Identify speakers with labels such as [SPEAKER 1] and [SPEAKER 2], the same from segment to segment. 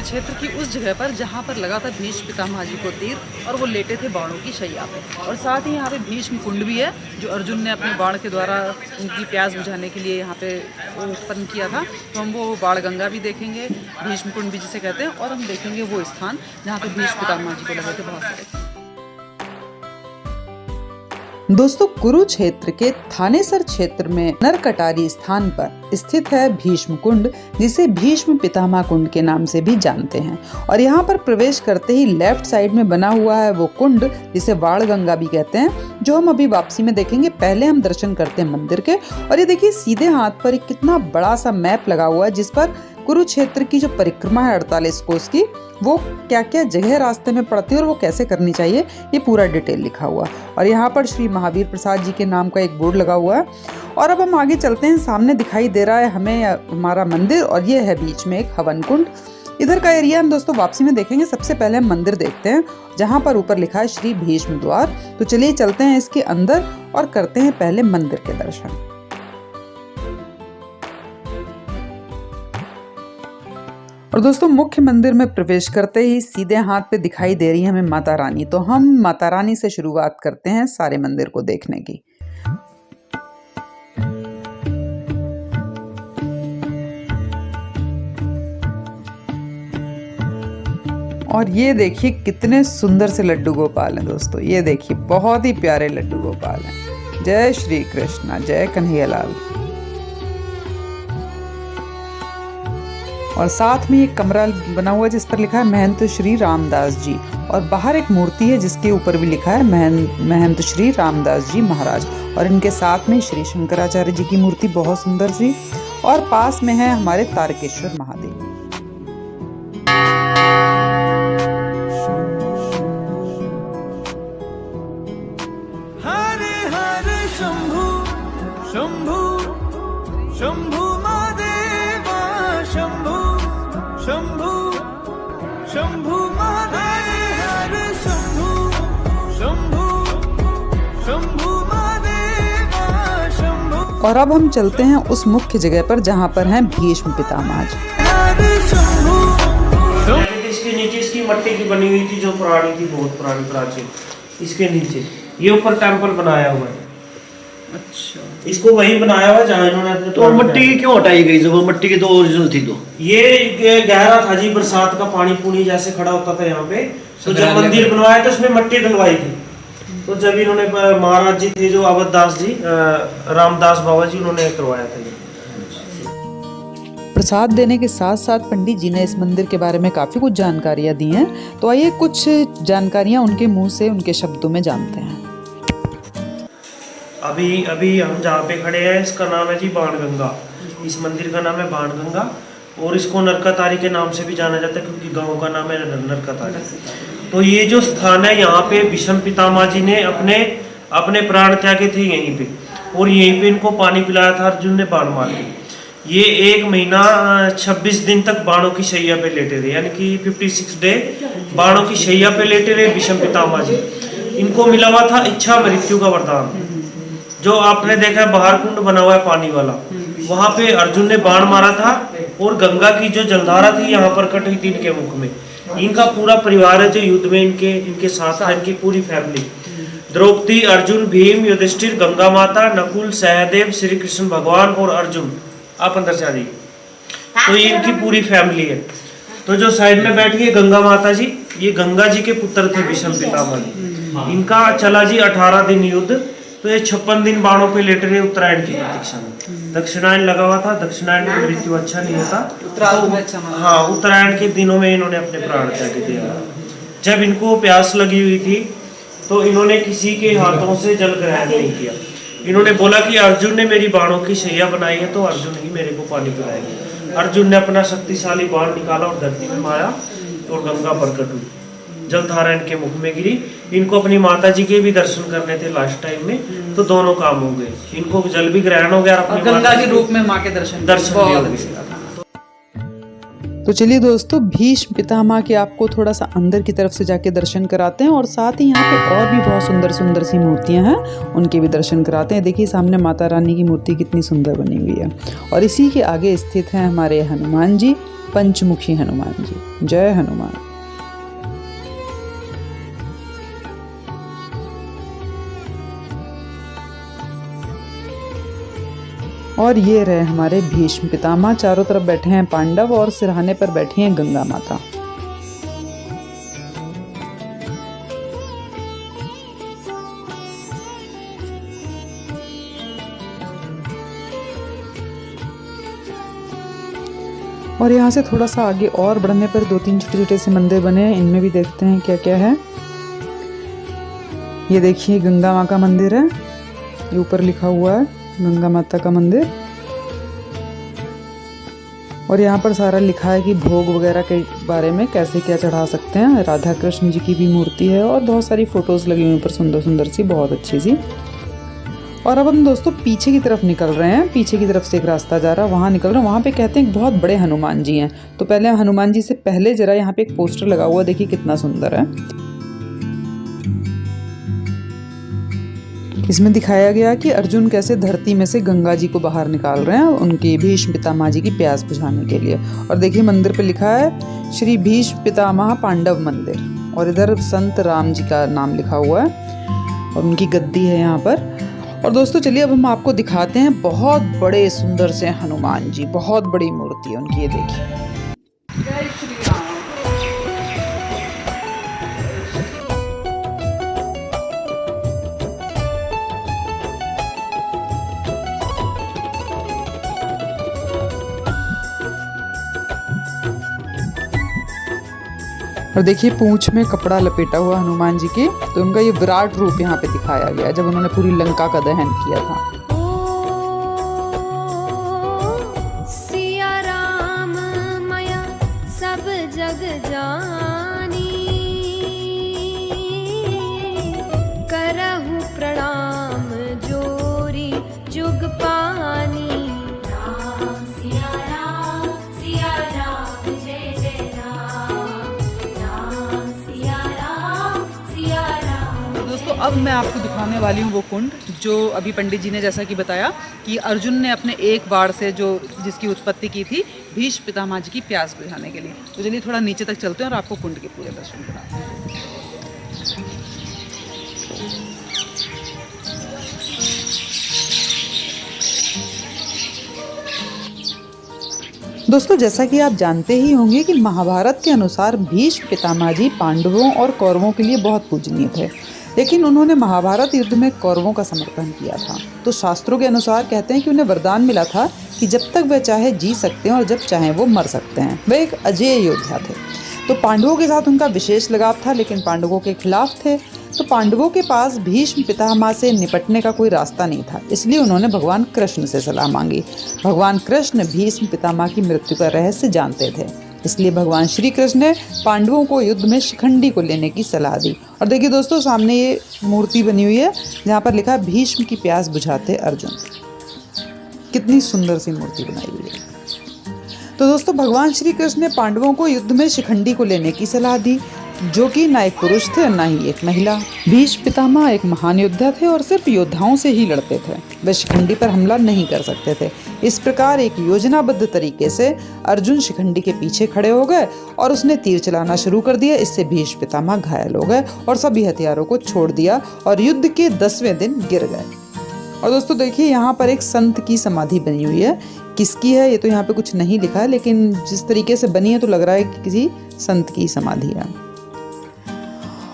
[SPEAKER 1] क्षेत्र की उस जगह पर जहाँ पर लगा था भीष्म पितामह जी को तीर और वो लेटे थे बाणों की शैया पे। और साथ ही यहाँ पे भीष्म कुंड भी है जो अर्जुन ने अपने बाण के द्वारा उनकी प्यास बुझाने के लिए यहाँ पे उत्पन्न किया था। तो हम वो बाण गंगा भी देखेंगे, भीष्म कुंड भी जिसे कहते हैं, और हम देखेंगे वो स्थान जहाँ पे भीष्म पितामह जी को लगे थे बहुत सारे।
[SPEAKER 2] दोस्तों, कुरुक्षेत्र के थानेसर क्षेत्र में नरकटारी स्थान पर स्थित है भीष्म कुंड, जिसे भीष्म पितामह कुंड के नाम से भी जानते हैं। और यहाँ पर प्रवेश करते ही लेफ्ट साइड में बना हुआ है वो कुंड जिसे बाण गंगा भी कहते हैं, जो हम अभी वापसी में देखेंगे। पहले हम दर्शन करते हैं मंदिर के। और ये देखिए सीधे हाथ पर एक कितना बड़ा सा मैप लगा हुआ है जिस पर कुरुक्षेत्र की जो परिक्रमा है 48 कोस की, वो क्या क्या जगह रास्ते में पड़ती है और वो कैसे करनी चाहिए, ये पूरा डिटेल लिखा हुआ। और यहाँ पर श्री महावीर प्रसाद जी के नाम का एक बोर्ड लगा हुआ है। और अब हम आगे चलते हैं। सामने दिखाई दे रहा है हमें हमारा मंदिर, और ये है बीच में एक हवन कुंड। इधर का एरिया हम दोस्तों वापसी में देखेंगे। सबसे पहले हम मंदिर देखते हैं जहाँ पर ऊपर लिखा है श्री भीष्म द्वार। तो चलिए चलते हैं इसके अंदर और करते हैं पहले मंदिर के दर्शन। और दोस्तों, मुख्य मंदिर में प्रवेश करते ही सीधे हाथ पे दिखाई दे रही है हमें माता रानी। तो हम माता रानी से शुरुआत करते हैं सारे मंदिर को देखने की। और ये देखिए कितने सुंदर से लड्डू गोपाल हैं दोस्तों। ये देखिए बहुत ही प्यारे लड्डू गोपाल हैं। जय श्री कृष्णा, जय कन्हैया लाल। और साथ में एक कमरा बना हुआ है जिस पर लिखा है महंत श्री रामदास जी। और बाहर एक मूर्ति है जिसके ऊपर भी लिखा है महंत श्री रामदास जी महाराज। और इनके साथ में श्री शंकराचार्य जी की मूर्ति बहुत सुंदर सी। और पास में है हमारे तारकेश्वर महादेव।
[SPEAKER 3] हरे हरे शंभु शंभु शंभु महादेवा शंभु शंभु शंभु महादेव हरे शंभु शंभु शंभु महादेवा शंभु।
[SPEAKER 2] और अब हम चलते हैं उस मुख्य जगह पर जहाँ पर हैं भीष्म पितामह जी।
[SPEAKER 3] हरे शंभु
[SPEAKER 4] इसके नीचे इसकी मट्टी की बनी हुई थी जो पुरानी थी, बहुत पुरानी प्राचीन। इसके नीचे ये ऊपर टेम्पल बनाया हुआ है।
[SPEAKER 1] अच्छा,
[SPEAKER 4] इसको वही बनाया हुआ जहाँ इन्होंने अपने
[SPEAKER 5] तो मट्टी की क्यों हटाई गई? जब वो मट्टी की तो ओरिजिनल थी। तो
[SPEAKER 4] ये गहरा था जी, बरसात का पानी पूनी जैसे खड़ा होता था यहाँ पे। तो जब मंदिर बनवाया तो उसमें मट्टी डलवाई थी। तो जब इन्होंने महाराज जी थे जो अवध दास जी, रामदास बाबा जी, उन्होंने करवाया था ये।
[SPEAKER 2] प्रसाद देने के साथ साथ पंडित जी ने इस मंदिर के बारे में काफी कुछ जानकारियां दी हैं। तो आइए कुछ जानकारियां उनके मुंह से, उनके शब्दों में जानते हैं।
[SPEAKER 4] अभी हम जहाँ पे खड़े हैं इसका नाम है जी बाण गंगा। इस मंदिर का नाम है बाण गंगा। और इसको नरकतारी के नाम से भी जाना जाता है क्योंकि गांव का नाम है नरकतारी। तो ये जो स्थान है यहाँ पे भीष्म पितामह जी ने अपने प्राण त्यागे थे यहीं पे। और यहीं पे इनको पानी पिलाया था अर्जुन ने बाण मार के। ये 1 महीना 26 दिन तक बाणों की शैया पे लेटे रहे, यानी कि 56 डे बाणों की शैया पे लेटे रहे भीष्म पितामह जी। इनको मिला हुआ था इच्छा मृत्यु का वरदान। जो आपने देखा है बाहर कुंड बना हुआ है पानी वाला, वहां पे अर्जुन ने बाण मारा था और गंगा की जो जलधारा थी यहाँ पर कट हुई थी इनके मुख में। इनका पूरा परिवार है जो युद्ध में इनके साथ था, इनकी पूरी फैमिली। द्रौपदी, अर्जुन, भीम, युधिष्ठिर, गंगा माता, नकुल, सहदेव, श्री कृष्ण भगवान और अर्जुन। आप अंदर से आ जाइए। तो ये इनकी पूरी फैमिली है। तो जो साइड में बैठी है गंगा माता जी, ये गंगा जी के पुत्र थे भीष्म पितामह जी। इनका चला जी 18 दिन युद्ध। तो ये 56 दिन बाणों पे लेटे रहे उत्तरायण की प्रतीक्षा में। दक्षिणायन लगा हुआ था, दक्षिणायन में मृत्यु अच्छा नहीं होता। तो हाँ, उत्तरायण के दिनों में इन्होंने अपने प्राण त्याग दिया। जब इनको प्यास लगी हुई थी तो इन्होंने किसी के हाथों से जल ग्रहण नहीं किया। इन्होंने बोला कि अर्जुन ने मेरी बाणों की शैया बनाई है तो अर्जुन ही मेरे को पानी पिलाएगा। अर्जुन ने अपना शक्तिशाली बाण निकाला और धरती में मारा और गंगा प्रकट हुई। जलधारा इनके मुख में गिरी। इनको अपनी माता जी के भी दर्शन करने थे लास्ट टाइम में, तो दोनों काम हो गए। इनको जल भी ग्रहण हो गया, अपनी
[SPEAKER 1] गंगा के रूप में माँ के दर्शन
[SPEAKER 4] भी हो गए।
[SPEAKER 2] तो चलिए दोस्तों, भीष्म पितामह के आपको थोड़ा सा अंदर की तरफ से जाके दर्शन कराते हैं। और साथ ही यहाँ पे और भी बहुत सुंदर सुंदर सी मूर्तियाँ हैं, उनके भी दर्शन कराते हैं। देखिए सामने माता रानी की मूर्ति कितनी सुंदर बनी हुई है। और इसी के आगे स्थित हैं हमारे हनुमान जी। पंचमुखी हनुमान जी। जय हनुमान। और ये रहे हमारे भीष्म पितामह, चारों तरफ बैठे हैं पांडव और सिरहाने पर बैठी हैं गंगा माता। और यहाँ से थोड़ा सा आगे और बढ़ने पर 2-3 छोटे छोटे से मंदिर बने हैं, इनमें भी देखते हैं क्या क्या है। ये देखिए गंगा माँ का मंदिर है, ये ऊपर लिखा हुआ है गंगा माता का मंदिर। और यहाँ पर सारा लिखा है कि भोग वगैरह के बारे में, कैसे क्या चढ़ा सकते हैं। राधा कृष्ण जी की भी मूर्ति है और बहुत सारी फोटोज लगी हुई ऊपर, सुंदर सुंदर सी, बहुत अच्छी सी। और अब हम दोस्तों पीछे की तरफ निकल रहे हैं, पीछे की तरफ से एक रास्ता जा रहा है, वहाँ निकल रहे हैं। वहाँ पे कहते हैं बहुत बड़े हनुमान जी हैं। तो पहले हनुमान जी से पहले जरा यहाँ पे एक पोस्टर लगा हुआ, देखिए कितना सुंदर है। इसमें दिखाया गया कि अर्जुन कैसे धरती में से गंगा जी को बाहर निकाल रहे हैं उनकी भीष्म पितामह जी की प्यास बुझाने के लिए। और देखिए मंदिर पे लिखा है श्री भीष्म पितामह पांडव मंदिर, और इधर संत राम जी का नाम लिखा हुआ है और उनकी गद्दी है यहाँ पर। और दोस्तों चलिए अब हम आपको दिखाते हैं बहुत बड़े सुंदर से हनुमान जी, बहुत बड़ी मूर्ति है उनकी, ये देखिए। जय श्री राम। और देखिए पूंछ में कपड़ा लपेटा हुआ हनुमान जी के, तो उनका ये विराट रूप यहाँ पे दिखाया गया जब उन्होंने पूरी लंका का दहन किया था।
[SPEAKER 6] सिया राम माया सब जग जानी, करहु प्रणाम जोरी जुग पानी। राम सिया राम जय जय राम, राम सिया राम।
[SPEAKER 1] दोस्तों अब मैं आपको दिखाने वाली हूँ वो कुंड जो अभी पंडित जी ने जैसा कि बताया कि अर्जुन ने अपने एक बाण से जो जिसकी उत्पत्ति की थी भीष्म पितामह जी की प्यास बुझाने के लिए। तो चलिए थोड़ा नीचे तक चलते हैं और आपको कुंड के पूरे दर्शन कराते हैं।
[SPEAKER 2] दोस्तों जैसा कि आप जानते ही होंगे कि महाभारत के अनुसार भीष्म पितामह जी पांडवों और कौरवों के लिए बहुत पूजनीय थे, लेकिन उन्होंने महाभारत युद्ध में कौरवों का समर्थन किया था। तो शास्त्रों के अनुसार कहते हैं कि उन्हें वरदान मिला था कि जब तक वह चाहे जी सकते हैं और जब चाहे वो मर सकते हैं। वे एक अजेय योद्धा थे। तो पांडवों के साथ उनका विशेष लगाव था, लेकिन पांडवों के खिलाफ थे। तो पांडवों के पास भीष्म पितामह से निपटने का कोई रास्ता नहीं था, इसलिए उन्होंने भगवान कृष्ण से सलाह मांगी। भगवान कृष्ण भीष्म पितामह की मृत्यु का रहस्य जानते थे, इसलिए भगवान श्री कृष्ण ने पांडवों को युद्ध में शिखंडी को लेने की सलाह दी। और देखिए दोस्तों सामने ये मूर्ति बनी हुई है जहाँ पर लिखा है भीष्म की प्यास बुझाते अर्जुन। कितनी सुंदर सी मूर्ति बनाई हुई है। तो दोस्तों भगवान श्री कृष्ण ने पांडवों को युद्ध में शिखंडी को लेने की सलाह दी, जो कि ना एक पुरुष थे ना ही एक महिला। भीष्म पितामह एक महान योद्धा थे और सिर्फ योद्धाओं से ही लड़ते थे, वे शिखंडी पर हमला नहीं कर सकते थे। इस प्रकार एक योजनाबद्ध तरीके से अर्जुन शिखंडी के पीछे खड़े हो गए और उसने तीर चलाना शुरू कर दिया। इससे भीष्म पितामह घायल हो गए और सभी हथियारों को छोड़ दिया और युद्ध के 10वें दिन गिर गए। और दोस्तों देखिए यहाँ पर एक संत की समाधि बनी हुई है। किसकी है ये तो यहाँ पे कुछ नहीं लिखा है, लेकिन जिस तरीके से बनी है तो लग रहा है कि किसी संत की समाधि है।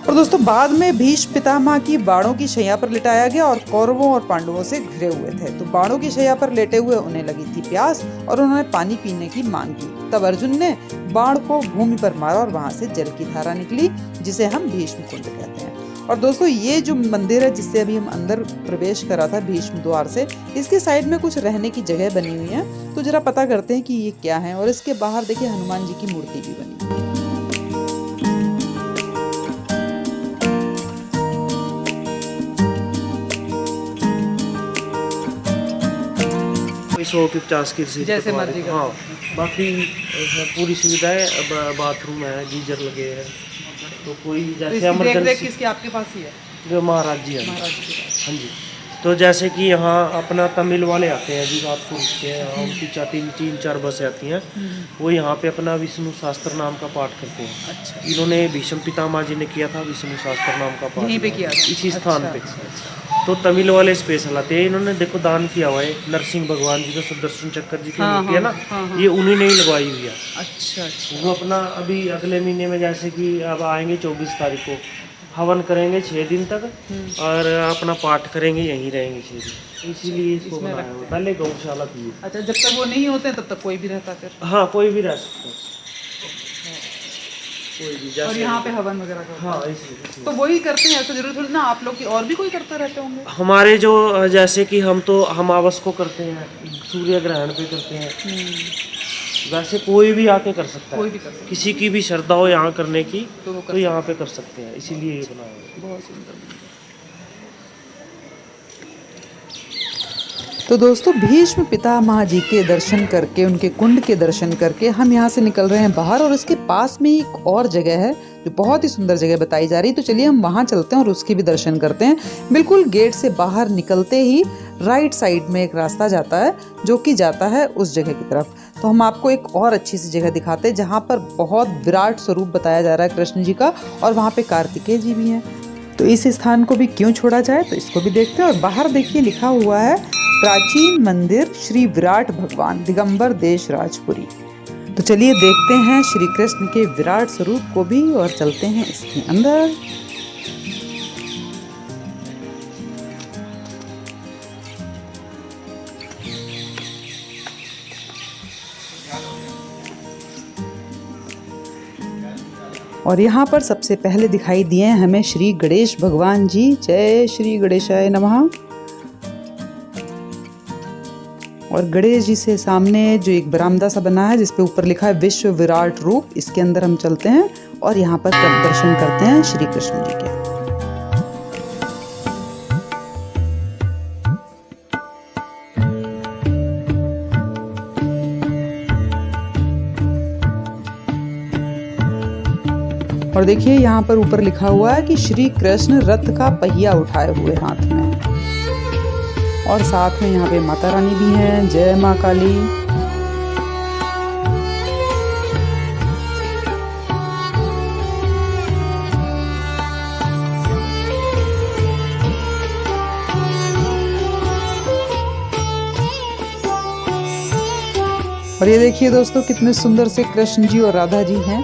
[SPEAKER 2] और दोस्तों बाद में भीष्म पितामह की बाणों की शैया पर लिटाया गया और कौरवों और पांडवों से घिरे हुए थे। तो बाणों की शैया पर लेटे हुए उन्हें लगी थी प्यास और उन्होंने पानी पीने की मांग की। तब अर्जुन ने बाण को भूमि पर मारा और वहां से जल की धारा निकली, जिसे हम भीष्म कुंड कहते हैं। और दोस्तों ये जो मंदिर है जिससे अभी हम अंदर प्रवेश करा था भीष्म द्वार से, इसके साइड में कुछ रहने की जगह बनी हुई है। तो जरा पता करते हैं कि ये क्या है। और इसके बाहर देखिए हनुमान जी की मूर्ति भी बनी हुई है।
[SPEAKER 4] सौ की 50 की सीट
[SPEAKER 1] जैसे मर्जी करो।
[SPEAKER 4] हाँ, बाकी पूरी सुविधाएं, बाथरूम है, गीजर लगे हैं। तो कोई जैसे
[SPEAKER 1] देख
[SPEAKER 4] इमरजेंसी
[SPEAKER 1] किसकी आपके पास ही है?
[SPEAKER 4] जो महाराज जी है।
[SPEAKER 1] महाराज जी के पास।
[SPEAKER 4] हाँ जी। तो जैसे कि यहाँ अपना तमिल वाले आते हैं जी, रात को रुकते हैं यहाँ, उनकी तीन चार बसें आती हैं, वो यहाँ पे अपना विष्णु शास्त्र नाम का पाठ करते हैं।
[SPEAKER 1] अच्छा,
[SPEAKER 4] इन्होंने भीष्म पितामह जी ने किया था विष्णु शास्त्र नाम का पाठ
[SPEAKER 1] यहीं पे किया था?
[SPEAKER 4] इसी स्थान
[SPEAKER 1] अच्छा,
[SPEAKER 4] पे।
[SPEAKER 1] अच्छा, अच्छा।
[SPEAKER 4] तो तमिल वाले स्पेशल आते हैं, इन्होंने देखो दान किया हुआ है नरसिंह भगवान जी का सुदर्शन चक्र जी की मूर्ति है ना, ये उन्हीं ने ही लगवाई हुई है।
[SPEAKER 1] अच्छा अच्छा।
[SPEAKER 4] वो अपना अभी अगले महीने में जैसे कि अब आएंगे 24 तारीख को हवन करेंगे 6 दिन तक, और अपना पाठ करेंगे, यहीं रहेंगे 6 दिन, इसीलिए इसको बनाया हुआ। पहले गौशाला थी।
[SPEAKER 1] अच्छा, जब तक वो नहीं होते हैं तब तक कोई भी रहता फिर?
[SPEAKER 4] हाँ, कोई भी रह सकता है, कोई भी
[SPEAKER 1] और
[SPEAKER 4] जैसे।
[SPEAKER 1] यहाँ पे हवन वगैरह का?
[SPEAKER 4] हाँ, इसलिए
[SPEAKER 1] तो वही करते हैं, ऐसा जरूरी थोड़ी ना आप लोग की और भी कोई करते रहते होंगे?
[SPEAKER 4] हमारे जो जैसे कि हम तो अमावस को करते हैं, सूर्य ग्रहण पे करते हैं, वैसे कोई भी आके कर सकता है,
[SPEAKER 1] कोई भी कर सकता है।
[SPEAKER 4] किसी की भी श्रद्धा हो यहाँ करने की
[SPEAKER 1] तो वो कर
[SPEAKER 4] तो यहाँ पे कर सकते हैं, इसीलिए ये बनाया है।
[SPEAKER 1] बहुत सुंदर।
[SPEAKER 2] तो दोस्तों, भीष्म पितामह जी के दर्शन करके, उनके कुंड के दर्शन करके हम यहाँ से निकल रहे हैं बाहर, और इसके पास में एक और जगह है जो बहुत ही सुंदर जगह बताई जा रही है। तो चलिए हम वहाँ चलते हैं और उसकी भी दर्शन करते हैं। बिल्कुल गेट से बाहर निकलते ही राइट साइड में एक रास्ता जाता है जो कि जाता है उस जगह की तरफ। तो हम आपको एक और अच्छी सी जगह दिखाते हैं जहाँ पर बहुत विराट स्वरूप बताया जा रहा है कृष्ण जी का, और वहाँ पे कार्तिकेय जी भी हैं। तो इस स्थान को भी क्यों छोड़ा जाए, तो इसको भी देखते हैं। और बाहर देखिए लिखा हुआ है प्राचीन मंदिर श्री विराट भगवान दिगंबर देश राजपुरी। तो चलिए देखते हैं श्री कृष्ण के विराट स्वरूप को भी और चलते हैं इसके अंदर। और यहाँ पर सबसे पहले दिखाई दिए हैं हमें श्री गणेश भगवान जी। जय श्री गणेशाय नमः। और गणेश जी से सामने जो एक बरामदा सा बना है जिसपे ऊपर लिखा है विश्व विराट रूप, इसके अंदर हम चलते हैं और यहाँ पर दर्शन करते हैं श्री कृष्ण जी के। और देखिए यहाँ पर ऊपर लिखा हुआ है कि श्री कृष्ण रथ का पहिया उठाए हुए हाथ में, और साथ में यहाँ पे माता रानी भी हैं। जय माँ काली। और ये देखिए दोस्तों कितने सुंदर से कृष्ण जी और राधा जी हैं,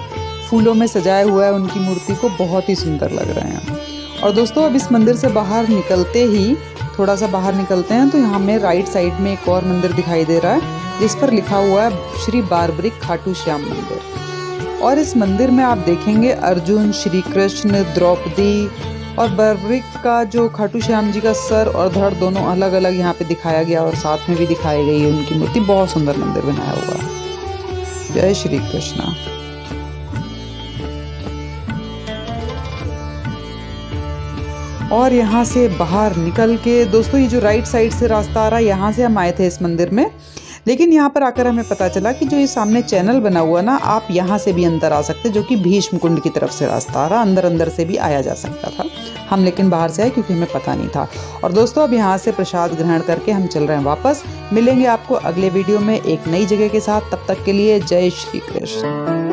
[SPEAKER 2] फूलों में सजाया हुआ है उनकी मूर्ति को, बहुत ही सुंदर लग रहे हैं। और दोस्तों अब इस मंदिर से बाहर निकलते ही थोड़ा सा बाहर निकलते हैं तो यहाँ में राइट साइड में एक और मंदिर दिखाई दे रहा है जिस पर लिखा हुआ है श्री बारबरिक खाटू श्याम मंदिर। और इस मंदिर में आप देखेंगे अर्जुन, श्री कृष्ण, द्रौपदी और बारबरिक का जो खाटू श्याम जी का सर और धड़ दोनों अलग अलग यहाँ पे दिखाया गया, और साथ में भी दिखाई गई है उनकी मूर्ति। बहुत सुंदर मंदिर बनाया हुआ है। जय श्री कृष्णा। और यहाँ से बाहर निकल के दोस्तों ये जो राइट साइड से रास्ता आ रहा है, यहाँ से हम आए थे इस मंदिर में, लेकिन यहाँ पर आकर हमें पता चला कि जो ये सामने चैनल बना हुआ ना, आप यहाँ से भी अंदर आ सकते, जो कि भीष्म कुंड की तरफ से रास्ता आ रहा, अंदर से भी आया जा सकता था। हम लेकिन बाहर से आए क्योंकि हमें पता नहीं था। और दोस्तों अब यहाँ से प्रसाद ग्रहण करके हम चल रहे हैं वापस। मिलेंगे आपको अगले वीडियो में एक नई जगह के साथ, तब तक के लिए जय श्री कृष्ण।